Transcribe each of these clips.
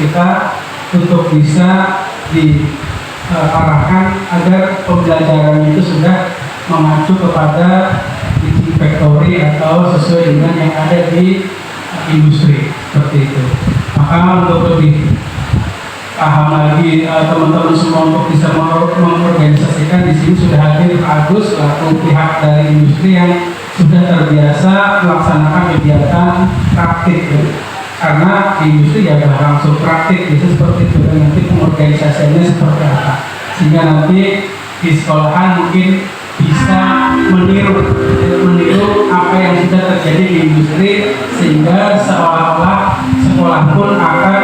kita untuk bisa diarahkan agar pembelajaran itu sudah mengacu kepada teaching factory atau sesuai dengan yang ada di industri seperti itu. Maka untuk lebih paham lagi teman-teman semua untuk bisa mengorganisasikan, di sini sudah hadir Pak Agus selaku pihak dari industri yang sudah terbiasa melaksanakan kegiatan praktik ya. Karena di industri ya langsung praktik itu seperti itu, dan nanti pengorganisasiannya seperti apa, sehingga nanti di sekolahan mungkin bisa meniru apa yang sudah terjadi di industri, sehingga seolah-olah sekolah pun akan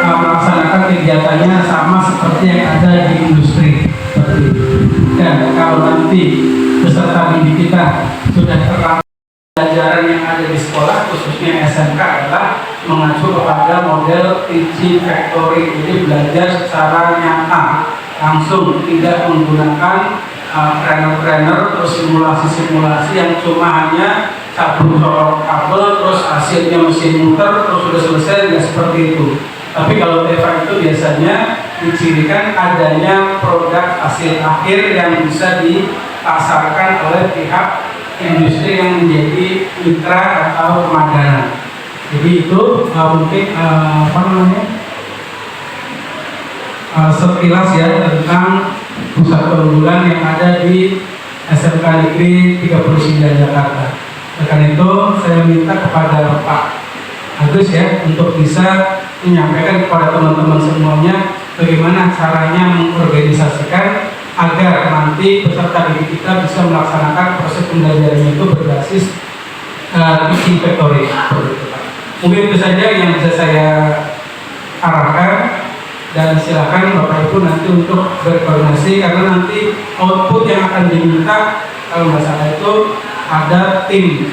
melaksanakan kegiatannya sama seperti yang ada di industri seperti itu. Dan kalau nanti peserta didik kita sudah terlatih pelajaran yang ada di sekolah, khususnya SMK, adalah mengacu kepada model teaching factory, jadi belajar secara nyata langsung, tidak menggunakan trainer terus simulasi yang cuma hanya satu colok kabel terus hasilnya mesin muter terus sudah selesai, tidak seperti itu. Tapi kalau TEFA itu biasanya dicirikan adanya produk hasil akhir yang bisa dipasarkan oleh pihak industri yang menjadi mitra atau pemagangan. Jadi itu mungkin sekilas ya tentang pusat perunggulan yang ada di SMK Negeri 39 Jakarta. Karena itu saya minta kepada Pak Agus ya untuk bisa menyampaikan kepada teman-teman semuanya bagaimana caranya mengorganisasikan agar nanti peserta didik kita bisa melaksanakan proses pembelajaran itu berbasis teaching factory. Mungkin itu saja yang bisa saya arahkan, dan silakan Bapak Ibu nanti untuk berkoordinasi, karena nanti output yang akan diminta kalau nggak salah itu ada tim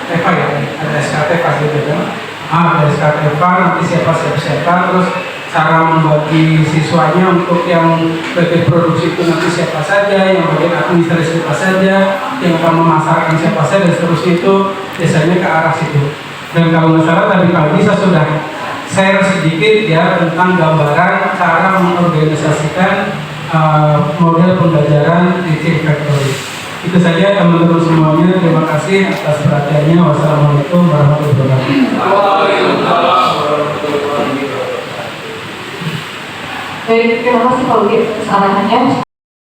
TEFA ya, ada SKTEFA gitu kan. Ada SKTEFA, nanti siapa, terus cara membagi siswanya untuk yang bagian produksi itu nanti siapa saja, yang bagian administrasi siapa saja, yang akan memasarkan siapa saja, dan seterusnya itu biasanya ke arah situ. Dan kalau nggak salah tadi pagi saya sudah share sedikit ya tentang gambaran cara mengorganisasikan model pembelajaran teaching factory. Itu saja teman-teman semuanya, terima kasih atas perhatiannya. Wassalamualaikum warahmatullahi wabarakatuh. Baik, terima kasih Pak Wid atas arahannya.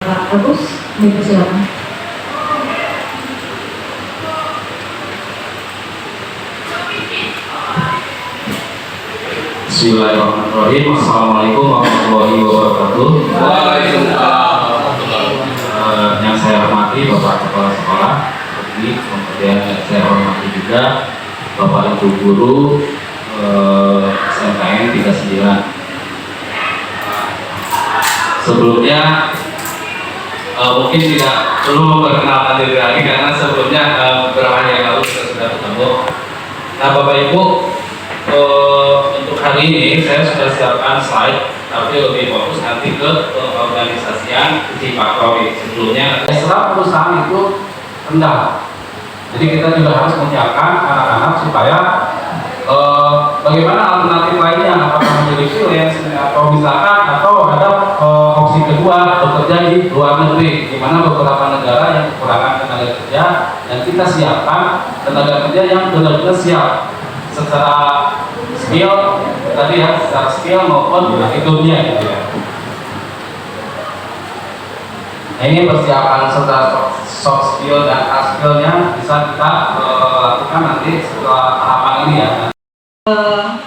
Bagus, silakan. Bismillahirrahmanirrahim. Assalamualaikum warahmatullahi wabarakatuh. Waalaikumsalam. Yang saya hormati Bapak Kepala Sekolah, kemudian saya hormati juga Bapak Ibu Guru SMKN 39. Sebelumnya mungkin tidak perlu memperkenalkan diri lagi karena sebelumnya beberapa hari yang lalu kita sudah ketemu. Nah Bapak Ibu, untuk hari ini saya sudah siapkan slide, tapi lebih fokus nanti ke organisasian teaching factory. Sebelumnya setelah perusahaan itu rendah, jadi kita juga harus menyiapkan anak-anak supaya bagaimana alternatif lainnya, apakah menjadi freelance atau misalkan atau ada opsi kedua bekerja di luar negeri, di mana beberapa negara yang kekurangan tenaga kerja, dan kita siapkan tenaga kerja yang benar-benar siap secara skill tadi ya, secara skill maupun attitude-nya gitu ya. Nah, ini persiapan secara soft skill dan hard skill-nya bisa kita lakukan nanti setelah tahapan ini ya.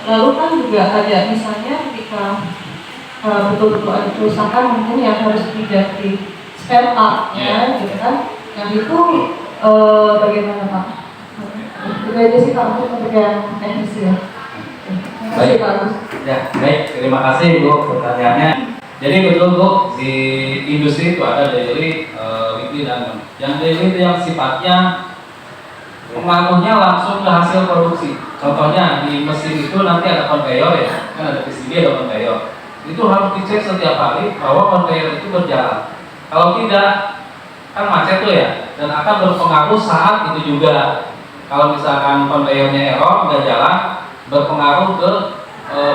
Lalu kan juga ada misalnya ketika betul-betul ada perusahaan mungkin yang harus diganti spare part-nya gitu kan. Nah itu bagaimana Pak? Itu aja sih Pak untuk pekerjaan teknis ya. Terima kasih Pak. Ya, baik, terima kasih Bu pertanyaannya. Jadi betul Bu, di industri itu ada daily, weekly dan yang daily itu yang sifatnya pengaruhnya langsung ke hasil produksi. Contohnya di mesin itu nanti ada conveyor ya, kan ada PCB, ada conveyor. Itu harus dicek setiap hari bahwa conveyor itu berjalan. Kalau tidak, kan macet tuh ya, dan akan berpengaruh saat itu juga. Kalau misalkan conveyornya error, nggak jalan, berpengaruh ke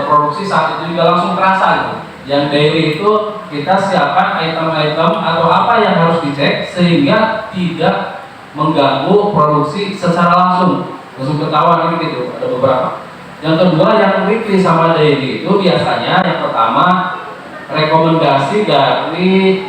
produksi saat itu juga langsung terasa gitu. Yang daily itu kita siapkan item-item atau apa yang harus dicek sehingga tidak mengganggu produksi secara langsung ketahuan ini gitu. Ada beberapa. Yang kedua yang weekly sama daily itu biasanya yang pertama rekomendasi dari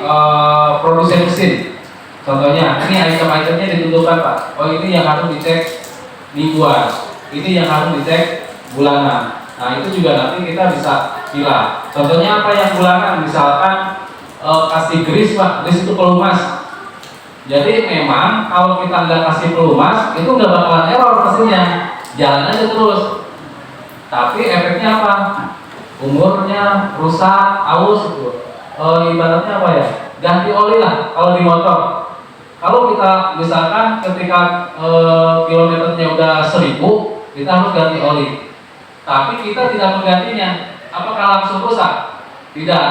produsen mesin. Contohnya ini item-itemnya ditentukan Pak. Oh ini yang harus dicek mingguan, ini yang harus dicek bulanan. Nah itu juga nanti kita bisa pilih. Contohnya apa yang bulanan? Misalkan kasih grease Pak, grease itu pelumas. Jadi memang kalau kita nggak kasih pelumas itu nggak bakalan error mesinnya, jalan aja terus. Tapi efeknya apa? Umurnya rusak, aus itu. Ibaratnya apa ya? Ganti oli lah kalau di motor. Kalau kita misalkan ketika kilometernya udah 1000, kita harus ganti oli. Tapi kita tidak menggantinya, apakah langsung rusak? Tidak,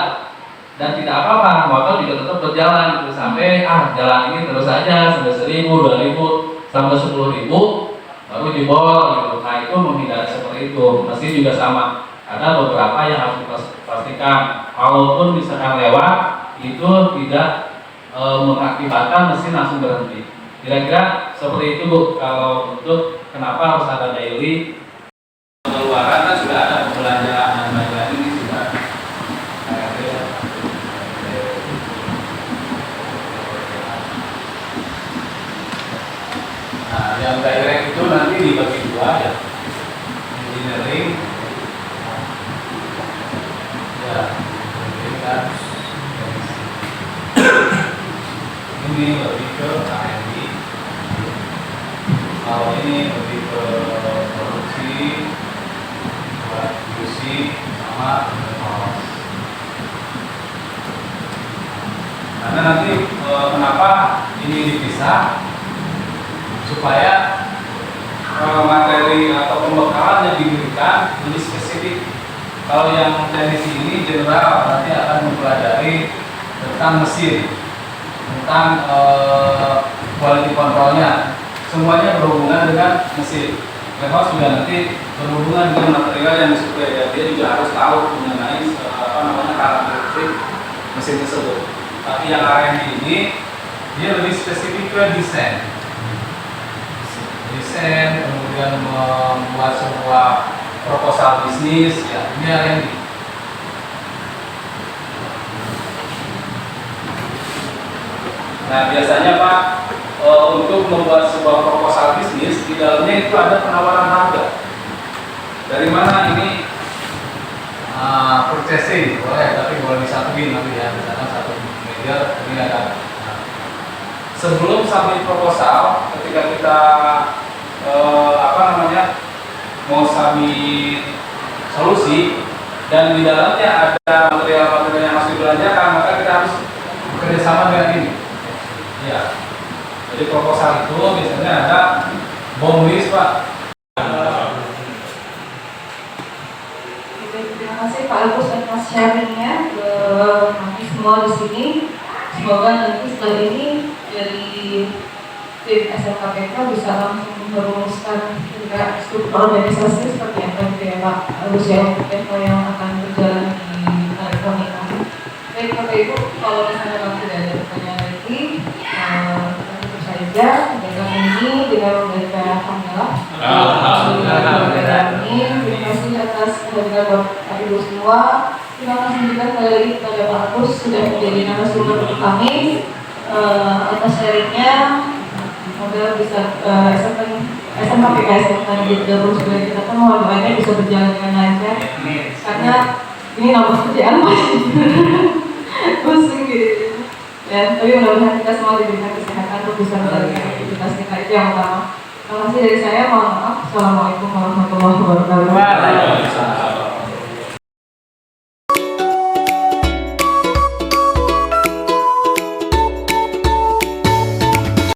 dan tidak apa-apa, motor juga tetap berjalan gitu, sampai jalan ini terus saja sampai 1000, 2000, sampai 10.000 baru jebol gitu. Nah itu menghindari seperti itu. Mesin juga sama, ada beberapa yang harus dipastikan, walaupun misalkan lewat itu tidak mengakibatkan mesin langsung berhenti. Kira-kira seperti itu Bu, kalau untuk kenapa harus ada daily. Pengeluaran kan sudah ada pembelanjaan dan lain-lain ini sudah. Nah, yang direct itu nanti dibagi dua ya, engineering, ya, ini kan ini lebih ke R&D, kalau ini lebih ke produksi, QC sama pengawas. Karena nanti kenapa ini dipisah supaya materi atau pembekalan yang diberikan lebih spesifik. Kalau yang teknisi ini general nanti akan mempelajari tentang mesin, tentang quality controlnya, semuanya berhubungan dengan mesin. Lepas juga nanti berhubungan dengan material yang disukai, ya, dia juga harus tahu mengenai karakteristik mesin tersebut. Tapi yang R&D ini dia lebih spesifik ke desain, kemudian membuat sebuah proposal bisnis, ya ini R&D. Nah biasanya Pak, untuk membuat sebuah proposal bisnis di dalamnya itu ada penawaran harga. Dari mana ini? Purchasing boleh, tapi boleh disatuin nanti ya, misalkan satu media ini ada. Sebelum submit proposal, ketika kita mau submit solusi dan di dalamnya ada material-material yang harus dibelanjakan, maka kita harus bekerjasama dengan ini. Ya. Jadi proposal itu biasanya ada BOM list Pak. Terima kasih Pak Agus atas sharingnya ke kami semua di sini. Semoga nanti setelah ini dari tim SMKPK bisa langsung merumuskan juga struktur organisasi seperti apa gitu ya Pak Agus ya, yang akan berjalan di elektronika. Baik Bapak Ibu, kalau misalnya kami tidak ada pertanyaan lagi, saja dengan ini dengan membaca alhamdulillah. Terima kasih atas kehadiran Bapak Ibu semua. Terima kasih juga sekali lagi kepada Pak Agus sudah menjadi narasumber untuk kami atas sharingnya. Semoga bisa SMKPK di 39 kita kan mohon doanya bisa berjalan dengan lancar. Karena ini nomor kerjaan masih pusing gitu. Dan tapi mudah-mudahan kita semua diberikan kesehatan untuk bisa menjalankan aktivitas kita, itu yang utama. Terima kasih dari saya, mohon maaf. Assalamualaikum warahmatullahi wabarakatuh.